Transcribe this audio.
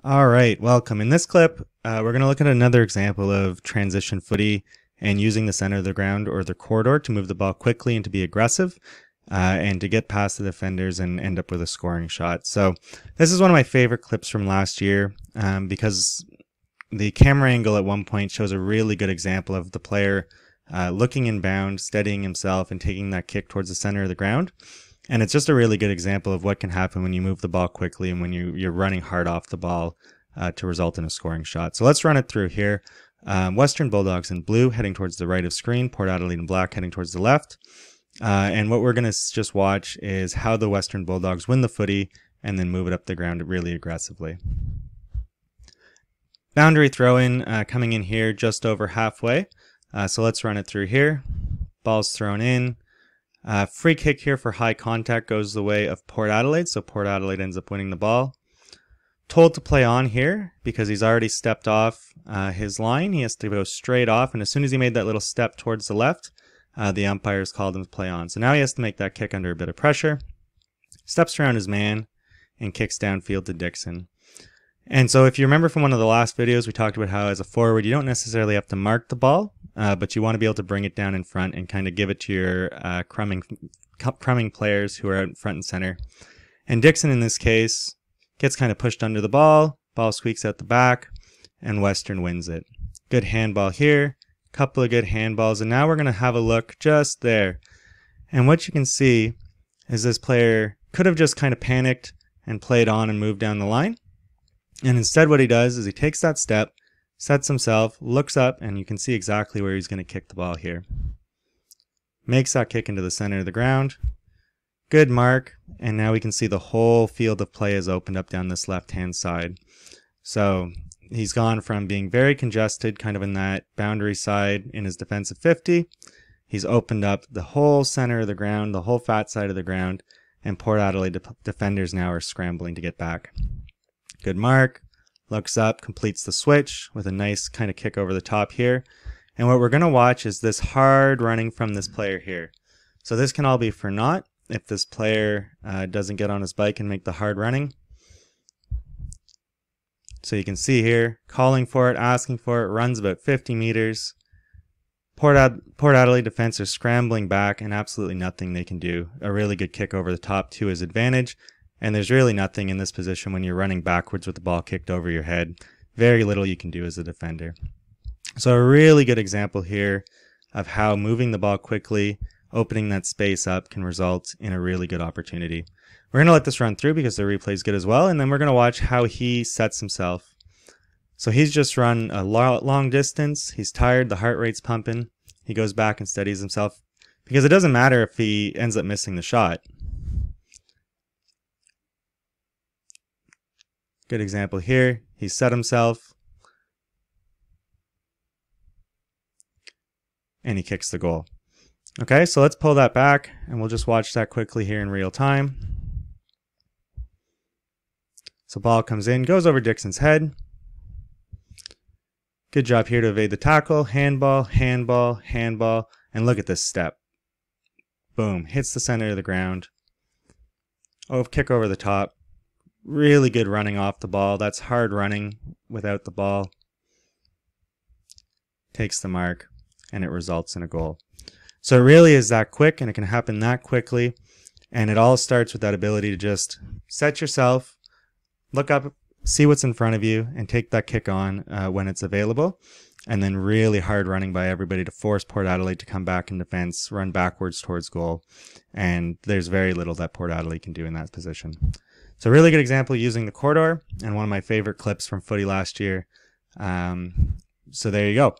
All right, welcome. In this clip, we're going to look at another example of transition footy and using the center of the ground or the corridor to move the ball quickly and to be aggressive and to get past the defenders and end up with a scoring shot. So this is one of my favorite clips from last year because the camera angle at one point shows a really good example of the player looking inbound, steadying himself, and taking that kick towards the center of the ground. And it's just a really good example of what can happen when you move the ball quickly and when you're running hard off the ball to result in a scoring shot. So let's run it through here. Western Bulldogs in blue heading towards the right of screen, Port Adelaide in black heading towards the left. And what we're going to just watch is how the Western Bulldogs win the footy and then move it up the ground really aggressively. Boundary throw-in coming in here just over halfway. So let's run it through here. Ball's thrown in. Free kick here for high contact goes the way of Port Adelaide, so Port Adelaide ends up winning the ball. Told to play on here because he's already stepped off his line. He has to go straight off, and as soon as he made that little step towards the left, the umpires called him to play on. So now he has to make that kick under a bit of pressure. Steps around his man and kicks downfield to Dixon. And so if you remember from one of the last videos, we talked about how as a forward, you don't necessarily have to mark the ball, but you want to be able to bring it down in front and kind of give it to your crumbing players who are out in front and center. And Dixon, in this case, gets kind of pushed under the ball squeaks out the back, and Western wins it. Good handball here, couple of good handballs, and now we're going to have a look just there. And what you can see is this player could have just kind of panicked and played on and moved down the line. And instead what he does is he takes that step, sets himself, looks up, and you can see exactly where he's going to kick the ball here. Makes that kick into the center of the ground. Good mark, and now we can see the whole field of play is opened up down this left-hand side. So he's gone from being very congested, kind of in that boundary side in his defensive 50. He's opened up the whole center of the ground, the whole fat side of the ground, and Port Adelaide defenders now are scrambling to get back. Good mark, looks up, completes the switch with a nice kind of kick over the top here. And what we're going to watch is this hard running from this player here. So this can all be for naught if this player doesn't get on his bike and make the hard running. So you can see here, calling for it, asking for it, runs about 50 meters. Port Adelaide defense are scrambling back and absolutely nothing they can do. A really good kick over the top to his advantage. And there's really nothing in this position when you're running backwards with the ball kicked over your head. Very little you can do as a defender. So a really good example here of how moving the ball quickly, opening that space up can result in a really good opportunity. We're going to let this run through because the replay is good as well, and then we're going to watch how he sets himself. So he's just run a long distance. He's tired. The heart rate's pumping. He goes back and steadies himself because it doesn't matter if he ends up missing the shot. Good example here. He set himself and he kicks the goal. Okay, so let's pull that back and we'll just watch that quickly here in real time. So ball comes in, goes over Dixon's head. Good job here to evade the tackle. Handball, handball, handball, and look at this step. Boom, hits the center of the ground. Oh, kick over the top. Really good running off the ball. That's hard running without the ball. Takes the mark, and it results in a goal. So it really is that quick, and it can happen that quickly. And it all starts with that ability to just set yourself, look up, see what's in front of you, and take that kick on when it's available. And then really hard running by everybody to force Port Adelaide to come back in defense, run backwards towards goal. And there's very little that Port Adelaide can do in that position. So a really good example using the corridor, and one of my favorite clips from footy last year. So there you go.